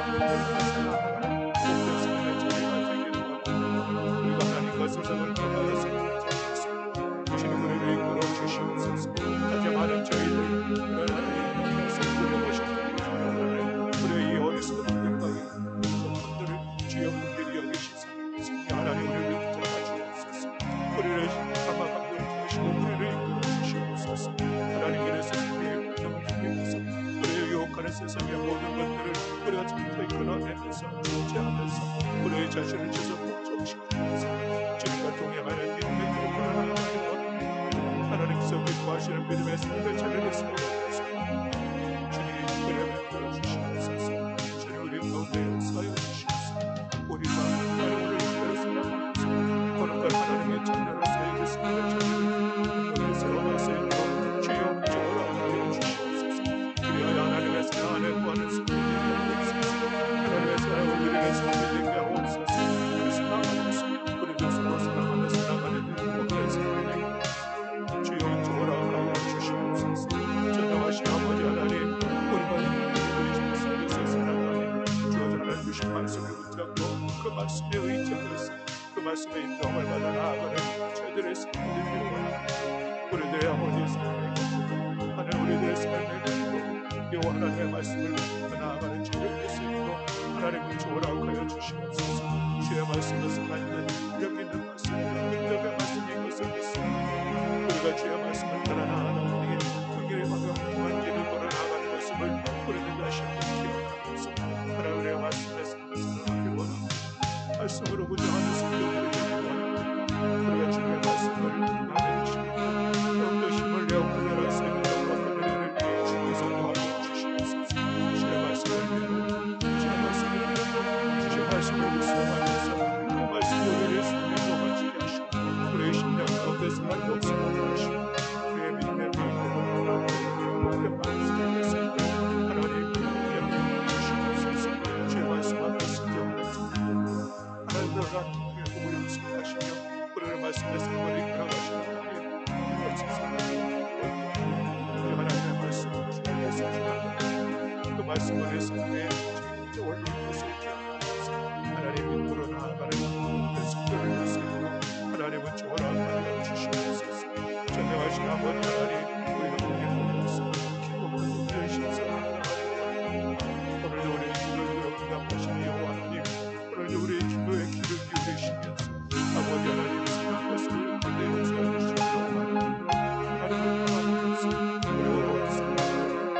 살아가는 모든 삶의 자리가 되기를 원합니다. 우리가 하나님과 세상을 통하여서 주님 우리를 이끌어 주시옵소서. 다짐하는 저희들 하나님께서 부려보셨던 우리의 이 어리석은 분들을 주여 분들이 여기시사 성령 하나님 우리를 붙잡아 주옵소서. 우리를 감화감동케 하시고 우리를 이끌어 주시옵소서. 하나님께서 우리의 모든 중에서 우리의 유혹하는 세상의 모든 것들을 우리가 철저히 끊어내면서 중재하면서 우리의 자신을 지속 복종시키면서 주님과 동행하는 믿음의 길을 걸어나가는 하나님께서 기뻐하시는 믿음의 삶의 자리를 세워주소서. 주님 은혜를 들어주시옵소서. 주님 우리 가운데 역사하여 주시옵소서. 우리가 하나님을 이끌어 살아가면서 거룩한 하나님의 자녀로서의 그 삶의 자리를 우리의 세워갈 수 있도록 주여 주어라 주시옵소서. 그리하여 하나님의 사랑 안에 구하는 승리를 하옵소서. 하나님의 사랑을 누리는 승리를 하옵소서. 우리 사랑하면서 우리도 서로 사랑하면서 나가는 모든 삶을 주여 주어라 하여 주시옵소서. 전능하신 아버지 하나님 우리가 우리 속에서 살아가니 주어져 주신 말씀을 붙잡고 그 말씀에 의지하여서 그 말씀의 인도함을 받아 나아가는 저희들의 삶이 되기를 원합니다. 우리들의 아버지의 삶의 기도 하나님 우리들의 삶의 기도 여호와 하나님의 말씀을 붙잡고 나아가는 저희들 됐으므로 하나님은 주어라 하여 주시옵소서. 주의 말씀을 살아있는 능력 있는 말씀 능력의 말씀인 것을 믿습니다. 우리가 주의 말씀을 따라 나아가는 우리의 그 길에 방향한 길을 걸어 나아가는 것임을 우리는 다시 한번 기억하면서 하나님 우리의 말씀에 살아가기를 원합니다. 말씀으로 구정하는 성경을 되기를 원합니다. 우리가 주의 말씀을 나누시고 더욱더 힘을 내어 구별할 수 있는 영광과 은혜를 주께서 도와주시옵소서. 주의 말씀을 믿고 주의 말씀을 믿고 주의 말씀을 묵상하면서 그 말씀이 우리의 삶에 녹아지게 하시고 우리의 심령 가운데서 역사하게 하시고 우리의 믿음의 도움을 나누고 모든 말씀을 믿습니다. 하나님 영광 주시옵소서. 주의 말씀 앞에 순종하면서 하나님을 우리의 몸을 역사하시며 우리를 말씀의 삶을 이끌어가시는 하나님 하나님의 말씀을 주님께서 주시는 그 말씀을 삶에 올린 것을 기억하면서 하나님 믿음으로 나아가는 그 성도를 믿습니다. 하나님은 주어라 하여 주시옵소서. 전능하신 아버지 하나님 우리가 동행하면서 기도하고 우리의 신성을 나아가고 오늘도 우리의 기도를 응답하시는 여호와 하나님 오늘도 우리의 기도에 귀를 기울이시면서 아버지 하나님 선한 것을 가운데 용서해 주시옵소서. 하나님을 바라보면서 우리와 원수가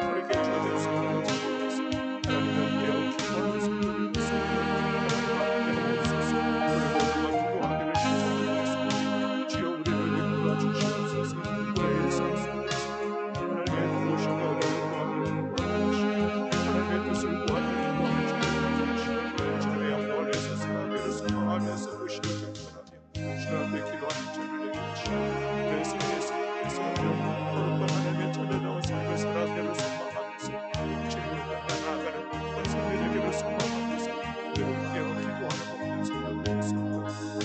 우리에게 주어진 성령을 지키면서 하나님을 배워 기도하는 성도를 믿습니다. 하나님 앞에 오소서. 우리 모두가 기도하기를 신청하겠습니다. 주여 우리를 이끌어 주시옵소서. 우리의 인생 속에서 하나님의 도우심과 은혜를 구하기를 원하시고 하나님의 뜻을 구하기를 원하시고 주님의 영광 안에서 살아가기를 소망하면서 오시는 경건하며 주님 앞에 기도하는 저를 내주시고 내 생의 속에서 거룩한 하나님의 찾아나온 삶을 살아가기를 소망하면서 주님을 따라 나아가는 거룩한 삶이 되기를 소망하면서 늘 깨어 기도하는 모든 성도들 있습니다.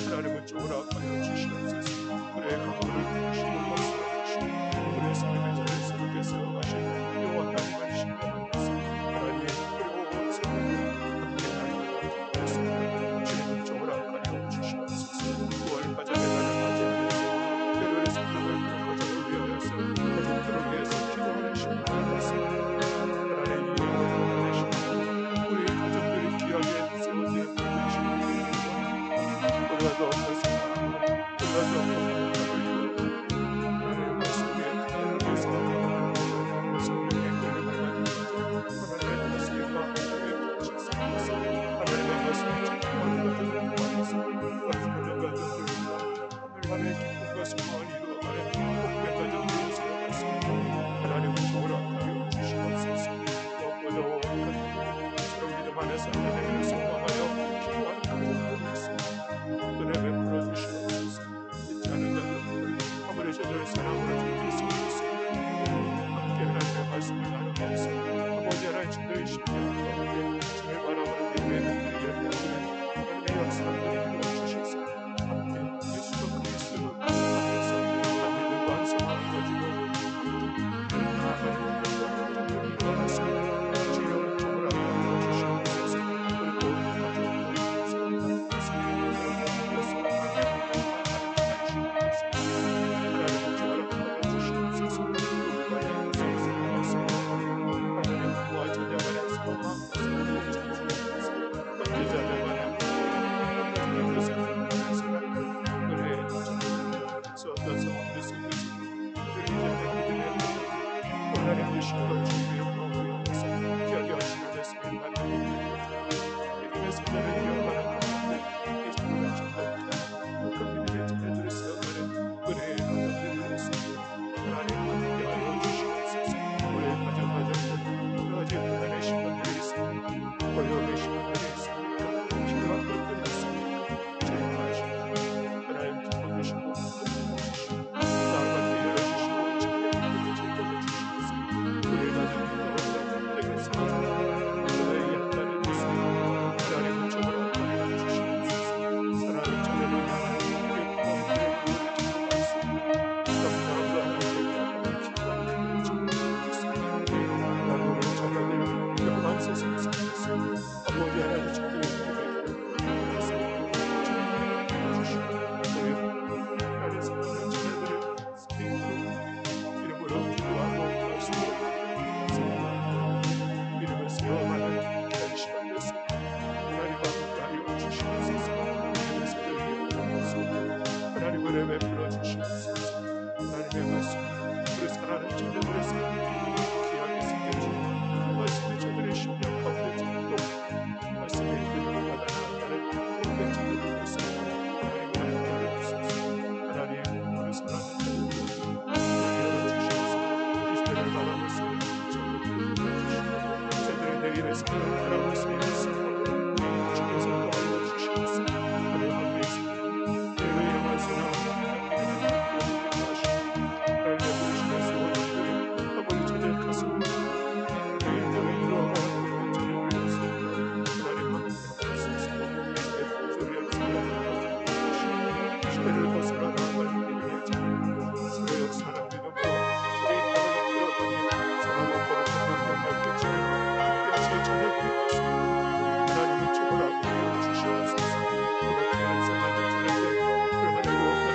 하나님은 주어라 하여 주시옵소서. 우리의 강물을 부으시고 말씀하시고 우리의 삶의 자리 속에 세워가시는 여호와 하나님을 신뢰하면서 하나님 그리고 온 세상을 함께 나누고 있습니다. 주님은 주어라 하여 주시옵소서. 9월 가정의 날을 맞이하면서 때로의 성도들 가정을 위하여서 가족들을 위해서 기도하는 시간을 갖습니다. 하나님 이해가 되시고 우리 가정들이 귀하게 세워지는 모든 시간이 우리가 더 생각하고 우리가 더 공감을 이루고 하나님의 말씀에 그대로서 성령의 권력을 가지고 하나님의 말씀과 하나님의 질서에서 하나님의 말씀을 전하는 것들을 통해서 말씀을 가정들을 주신 것 주님 이름으로 고용해서 귀하게 하시는 말씀을 만나게 믿음의 성전을 이어가는 가운데 예수님을 전도케 그 믿음의 자녀들을 세워가는 은혜의 가정들이 되겠습니다. 하나님 함께 하여 주시옵소서. 우리의 가정 여러 가지 고난의 시간들이 있습니까? 어려움의 시간들이 있습니까? 필요한 것들이 있습니까? 제공하시고 하나님 기뻐 주시고 나아가게 열어주시고 청년들에게 즐거워 주시옵소서. 우리의 가정들과 원장들 되겠습니다. 너의 약간의 모습 하나님의 쪽으로 하여 주시옵소서. 사랑하는 자녀들 우리 부모님들의 마음을 기뻐하였습니다. 너무나도 하나님의 기뻐하는 하나님 우리 자녀들 영광 세상에 살겠습니다. 아버지 하나님 주님의 기도를 주시고 우리 하나님 사랑하는 자녀들의 이름으로 기도하고 말씀드립니다. 이름을 세워가는 귀한 시간 됐습니다. 하나님 함께 하여 주시옵소서. 이름을 세워가는 하나님을 베풀어 주시옵소서. 하나님의 말씀 우리 사랑하는 자녀들의 삶에 귀하게 새겨지고 그 말씀이 저들의 심령 가운데 지금도 말씀의 이름을 받아나가는 모든 자들을 위해서 하나님 함께 하여 주옵소서. 하나님 우리 사랑하는 자녀들 열어주시옵소서. 이 시대를 바라고 있으니 저들의 내일의 삶을 바라고 있으니 주께서 도와주시옵소서. 하나님 함께 있습니다. 내일의 영광스러운 하나님 나를 부르시면서 원하는 아버지 저들 가슴 내일들을 이루어가는 저를 위해서 하나님 함께 하옵소서. 소리를 시대를 벗어나 나아가는 믿음의 자녀들 서로 역사하는 믿음으로 우리 하나님 여러분이 사랑하고 거룩한 영광 깨치는 깨치의 자녀들이 되시고 하나님의 축을 하여 주시옵소서. 그렇게 한 사랑하는 자녀들 하나님 원하는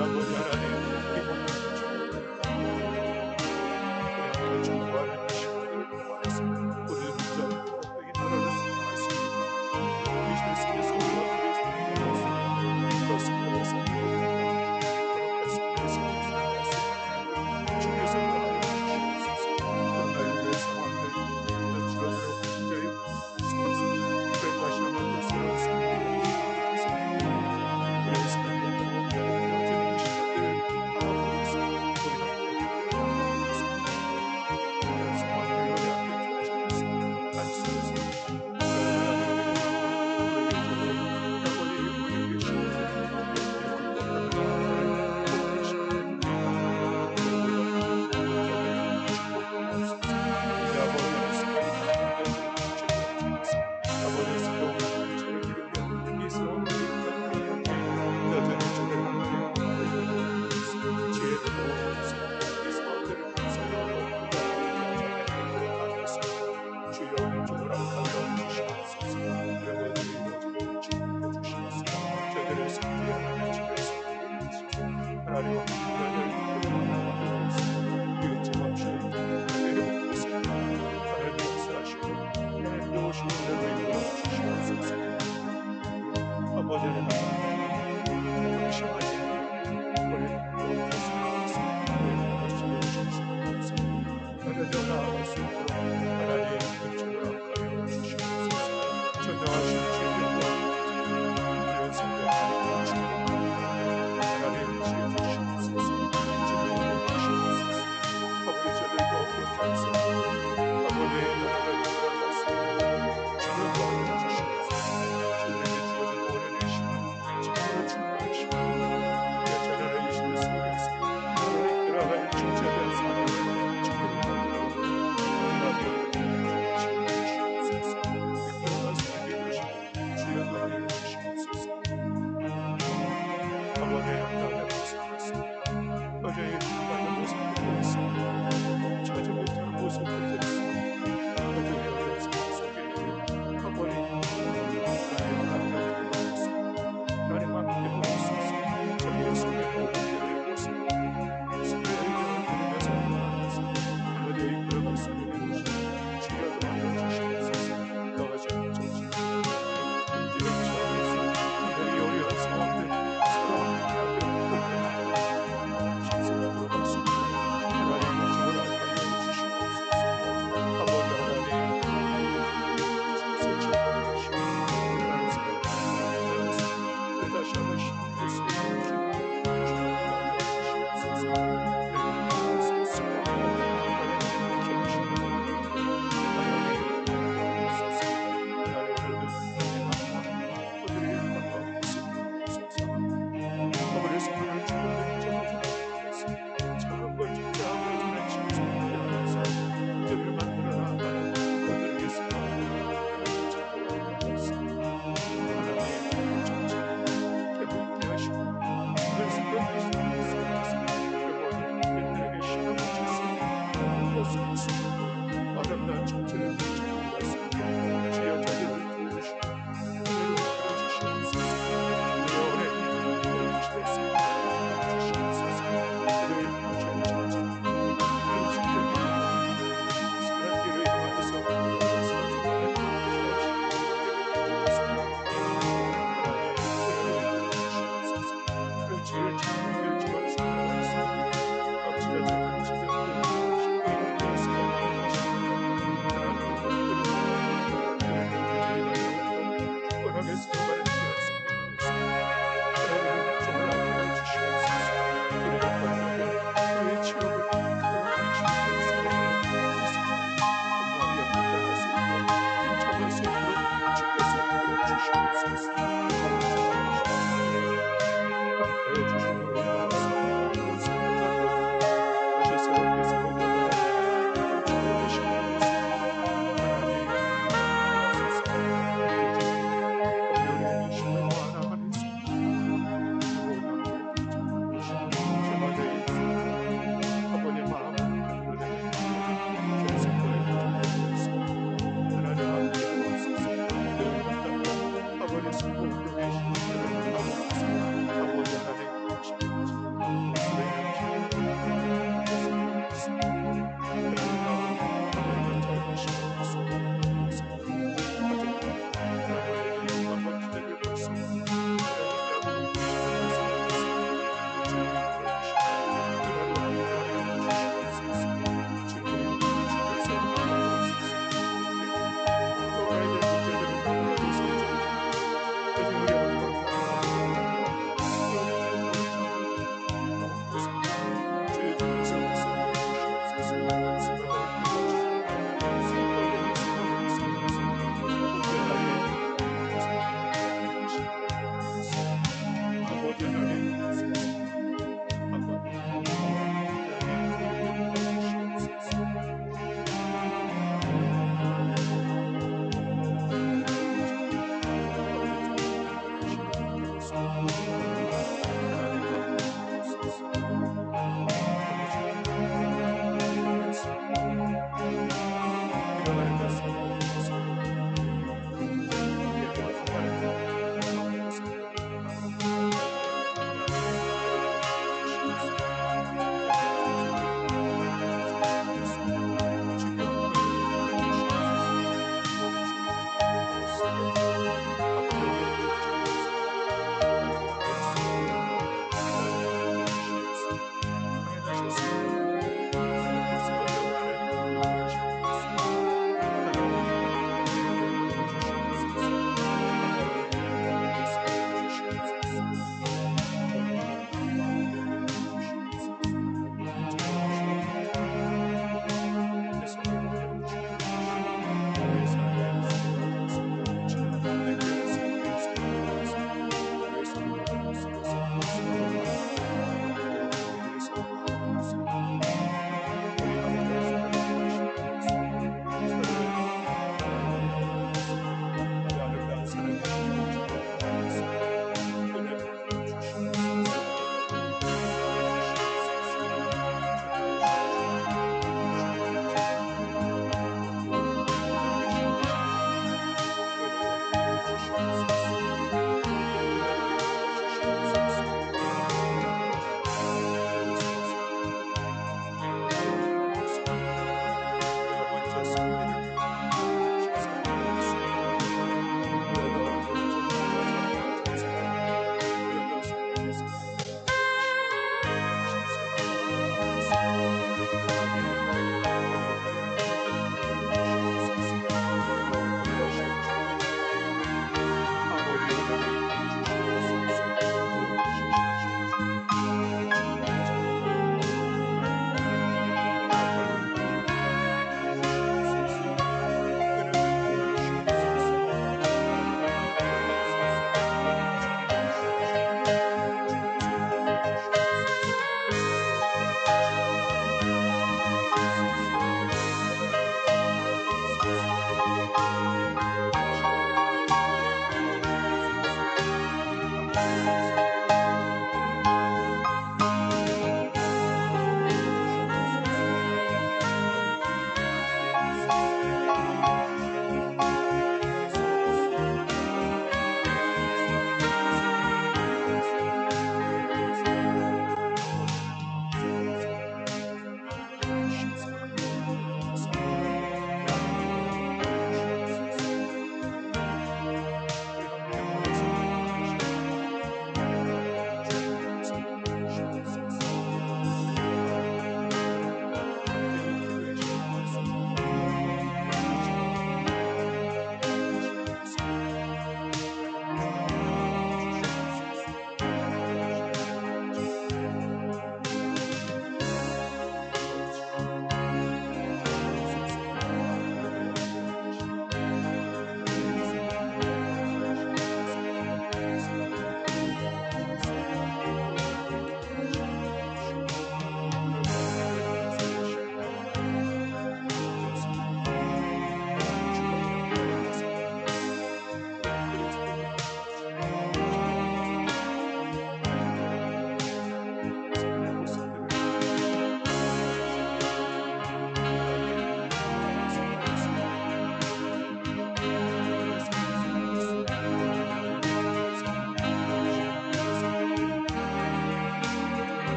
아버지 하나님, 이 모든 우리 함께 중보하는 이 시간을 원하사 우리를 붙잡고 이 나라를 승리하였습니다. 예수께서 우리와 그리스도의 그렇습니다. 주께서 더하여 주시옵소서. 그러나 이후의 상황들 줄어들어 자유 다시 한번 또 새로운 승리를 우리의 삶에 되어지는 이 시간들을 바라보면서 우리 함께 나아가겠습니다. 이런 상황을 우리 함께 주시옵소서. 안수해서 하나님